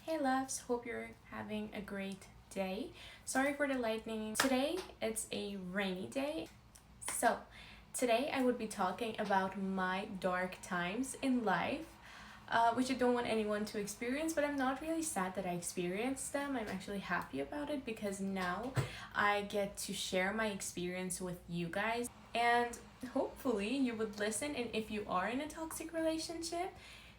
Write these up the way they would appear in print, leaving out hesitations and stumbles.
Hey loves, hope you're having a great day. Sorry for the lightning. Today it's a rainy day. So, today I would be talking about my dark times in life, which I don't want anyone to experience, but I'm not really sad that I experienced them. I'm actually happy about it because now I get to share my experience with you guys, and hopefully you would listen, and if you are in a toxic relationship,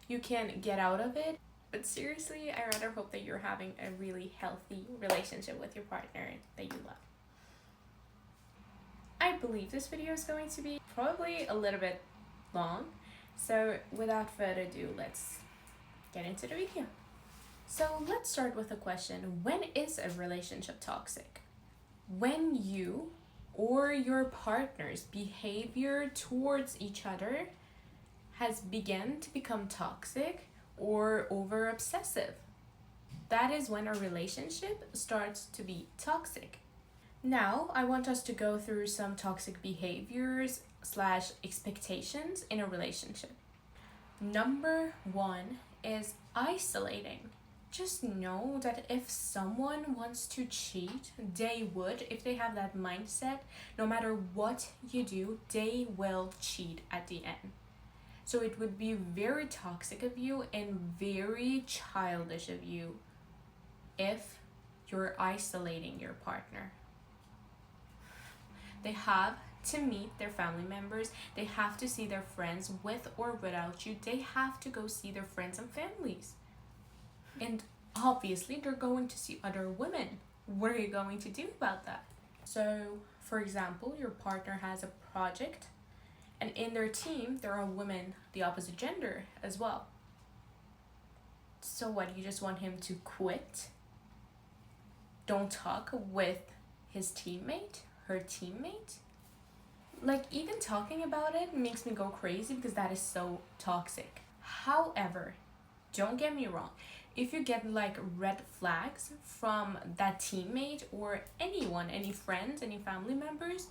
you can get out of it. But seriously, I rather hope that you're having a really healthy relationship with your partner that you love. I believe this video is going to be probably a little bit long. So without further ado, let's get into the video. So let's start with a question. When is a relationship toxic? When you or your partner's behavior towards each other has begun to become toxic or over obsessive. That is when a relationship starts to be toxic. Now, I want us to go through some toxic behaviors / expectations in a relationship. Number one is isolating. Just know that if someone wants to cheat, they would. If they have that mindset, no matter what you do, they will cheat at the end. So it would be very toxic of you and very childish of you if you're isolating your partner. They have to meet their family members. They have to see their friends with or without you. They have to go see their friends and families. And obviously they're going to see other women. What are you going to do about that? So, for example, your partner has a project, and in their team, there are women, the opposite gender as well. So what, you just want him to quit? Don't talk with his teammate, her teammate? Like, even talking about it makes me go crazy because that is so toxic. However, don't get me wrong. If you get like red flags from that teammate or anyone, any friends, any family members,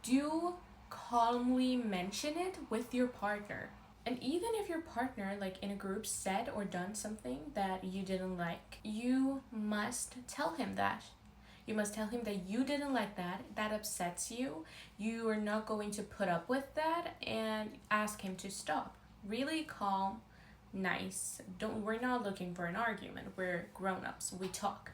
do calmly mention it with your partner. And even if your partner, like in a group, said or done something that you didn't like, you must tell him that. You must tell him that you didn't like that upsets you, you are not going to put up with that, and ask him to stop. Really calm, nice. We're not looking for an argument. We're grown-ups. We talk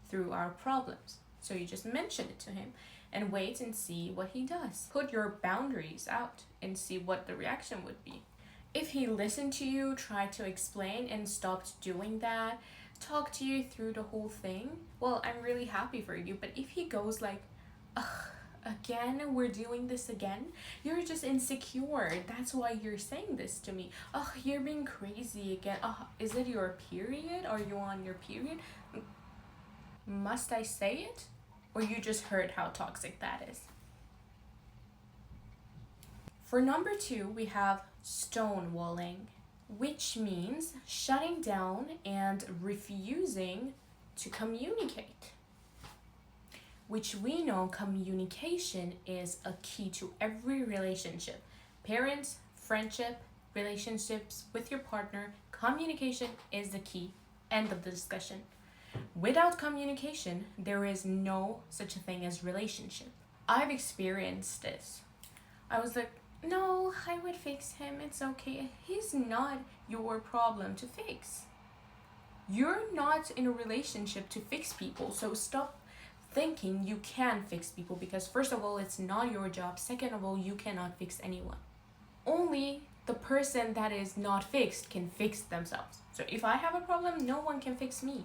through our problems. So you just mention it to him and wait and see what he does. Put your boundaries out and see what the reaction would be. If he listened to you, tried to explain and stopped doing that, talk to you through the whole thing, well, I'm really happy for you. But if he goes like, ugh, again, we're doing this again, you're just insecure. That's why you're saying this to me. Oh, you're being crazy again. Oh, is it your period? Are you on your period? Must I say it? Or you just heard how toxic that is? For number two, we have stonewalling, which means shutting down and refusing to communicate. Which we know communication is a key to every relationship. Parents, friendship, relationships with your partner, communication is the key. End of the discussion. Without communication, there is no such a thing as relationship. I've experienced this. I was like, no, I would fix him. It's okay. He's not your problem to fix. You're not in a relationship to fix people. So stop thinking you can fix people, because first of all, it's not your job. Second of all, you cannot fix anyone. Only the person that is not fixed can fix themselves. So if I have a problem, no one can fix me.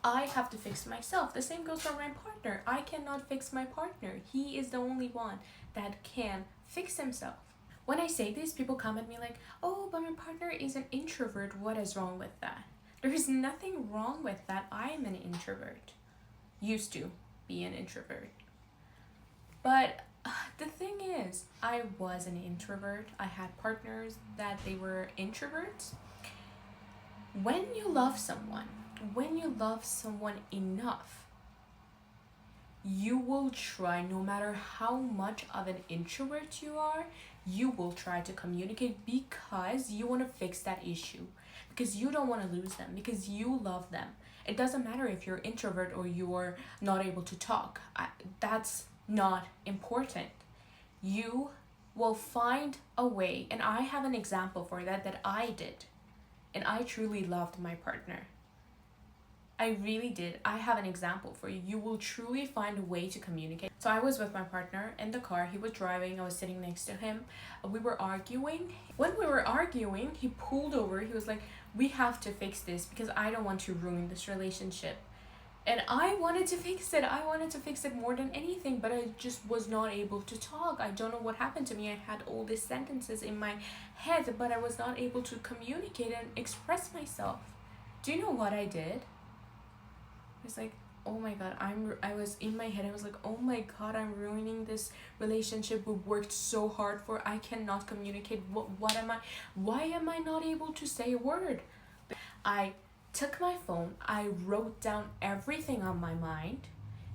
I have to fix myself. The same goes for my partner. I cannot fix my partner. He is the only one that can fix himself. When I say this, people come at me like, oh, but my partner is an introvert. What is wrong with that? There is nothing wrong with that. I am an introvert. Used to be an introvert. But the thing is, I was an introvert. I had partners that they were introverts. When you love someone enough, you will try, no matter how much of an introvert you are, you will try to communicate because you want to fix that issue. because you don't want to lose them, because you love them. It doesn't matter if you're introvert or you're not able to talk. That's not important. You will find a way, and I have an example for that I did, and I truly loved my partner. I really did. I have an example for you. You will truly find a way to communicate. So I was with my partner in the car. He was driving. I was sitting next to him. We were arguing. When we were arguing, he pulled over. He was like, we have to fix this because I don't want to ruin this relationship. And I wanted to fix it. I wanted to fix it more than anything, but I just was not able to talk. I don't know what happened to me. I had all these sentences in my head, but I was not able to communicate and express myself. Do you know what I did? It's like, oh my god, I was in my head, I was like, oh my god, I'm ruining this relationship we worked so hard for. I cannot communicate. Why am I not able to say a word? I took my phone, I wrote down everything on my mind,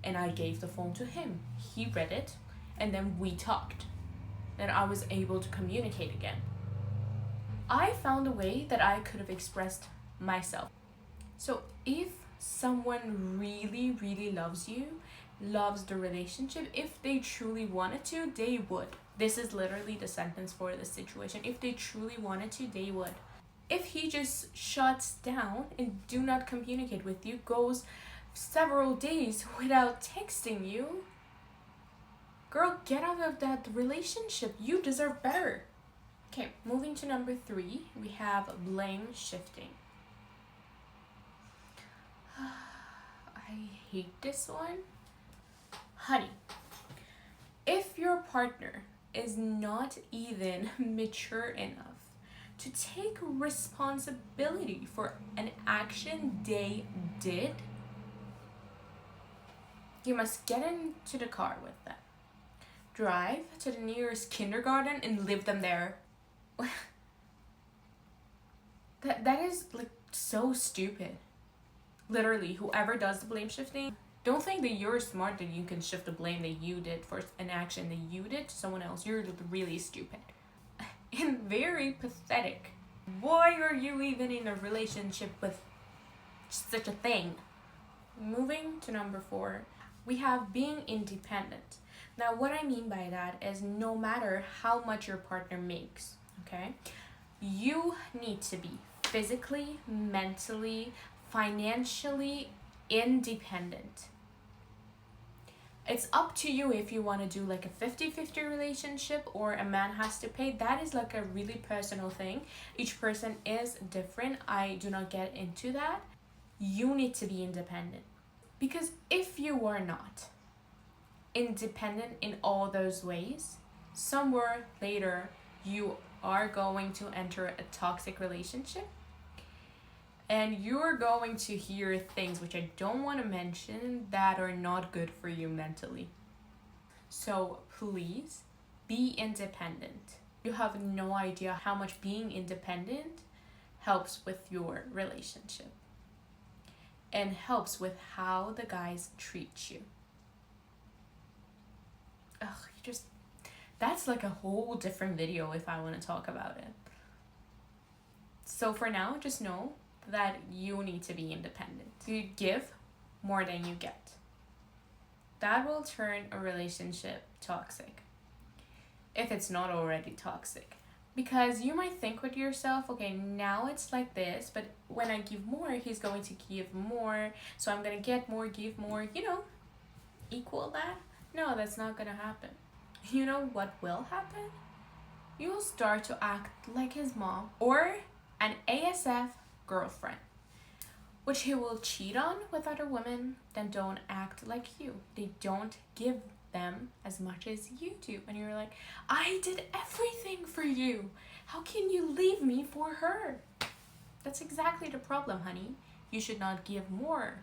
and I gave the phone to him. He read it, and then we talked. Then I was able to communicate again. I found a way that I could have expressed myself. So if someone really loves you, loves the relationship, if they truly wanted to, they would. This is literally the sentence for the situation. If they truly wanted to, they would. If he just shuts down and do not communicate with you, goes several days without texting you, girl, get out of that relationship. You deserve better. Okay, moving to number 3, we have blame shifting. I hate this one. Honey, if your partner is not even mature enough to take responsibility for an action they did, you must get into the car with them, drive to the nearest kindergarten and leave them there. that is like so stupid. Literally, whoever does the blame shifting, don't think that you're smart that you can shift the blame that you did for an action that you did to someone else. You're really stupid and very pathetic. Why are you even in a relationship with such a thing? Moving to number 4, we have being independent. Now, what I mean by that is no matter how much your partner makes, okay, you need to be physically, mentally, financially independent. It's up to you if you want to do like a 50-50 relationship or a man has to pay. That is like a really personal thing. Each person is different. I do not get into that. You need to be independent. Because if you are not independent in all those ways, somewhere later you are going to enter a toxic relationship. And you're going to hear things which I don't want to mention that are not good for you mentally. So please be independent. You have no idea how much being independent helps with your relationship and helps with how the guys treat you. That's like a whole different video if I want to talk about it. So for now, just know that you need to be independent. You give more than you get. That will turn a relationship toxic if it's not already toxic. Because you might think with yourself, okay, now it's like this, but when I give more, he's going to give more, so I'm going to get more, give more, equal that. No, that's not going to happen. You know what will happen? You will start to act like his mom or an ASF girlfriend, which he will cheat on with other women that don't act like you. They don't give them as much as you do. And you're like, I did everything for you. How can you leave me for her? That's exactly the problem, honey. You should not give more.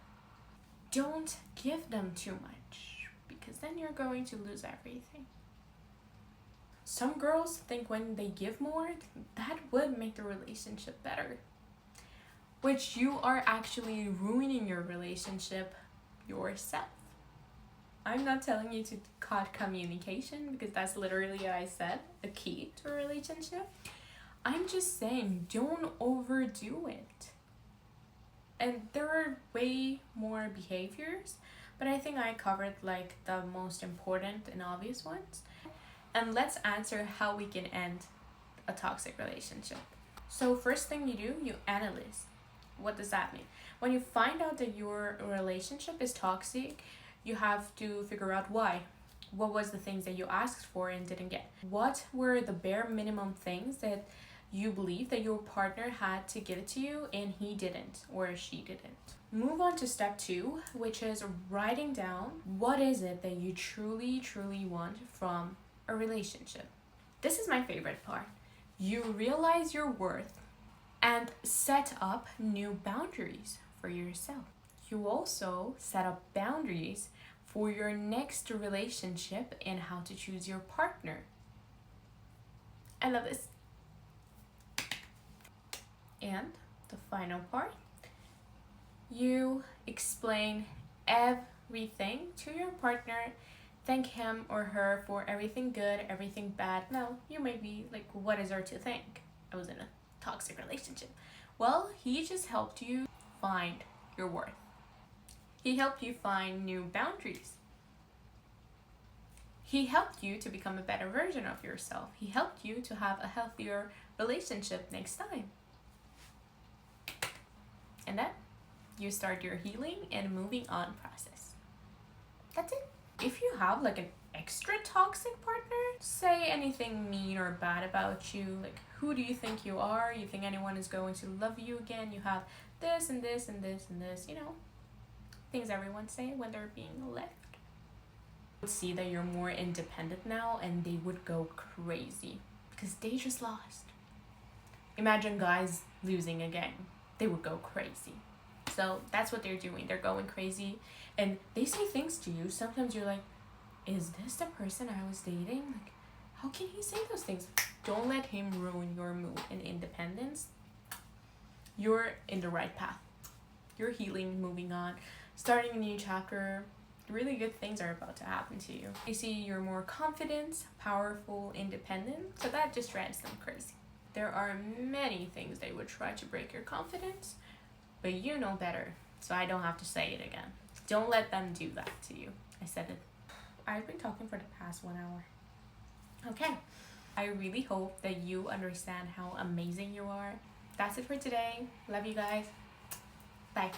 Don't give them too much, because then you're going to lose everything. Some girls think when they give more, that would make the relationship better, which you are actually ruining your relationship yourself. I'm not telling you to cut communication, because that's literally, I said, a key to a relationship. I'm just saying, don't overdo it. And there are way more behaviors, but I think I covered like the most important and obvious ones. And let's answer how we can end a toxic relationship. So first thing you do, you analyze. What does that mean? When you find out that your relationship is toxic, you have to figure out why. What was the things that you asked for and didn't get? What were the bare minimum things that you believe that your partner had to give it to you and he didn't or she didn't? Move on to step 2, which is writing down what is it that you truly want from a relationship. This is my favorite part. You realize your worth and set up new boundaries for yourself. You also set up boundaries for your next relationship and how to choose your partner. I love this. And the final part, you explain everything to your partner. Thank him or her for everything good, everything bad. No, you may be like, what is there to thank? I was in a toxic relationship. Well, he just helped you find your worth. He helped you find new boundaries. He helped you to become a better version of yourself. He helped you to have a healthier relationship next time. And then you start your healing and moving on process. That's it. If you have like an extra toxic partner, say anything mean or bad about you, like who do you think you are? You think anyone is going to love you again? You have this and this and this and this, things everyone say when they're being left. See that you're more independent now and they would go crazy because they just lost. Imagine guys losing again. They would go crazy. So that's what they're doing. They're going crazy and they say things to you. Sometimes you're like, is this the person I was dating? Like, how can he say those things? Don't let him ruin your mood and independence. You're in the right path. You're healing, moving on, starting a new chapter. Really good things are about to happen to you. You see you're more confident, powerful, independent, so that just drives them crazy. There are many things they would try to break your confidence, but you know better, so I don't have to say it again. Don't let them do that to you. I said it. I've been talking for the past 1 hour. Okay, I really hope that you understand how amazing you are. That's it for today. Love you guys. Bye.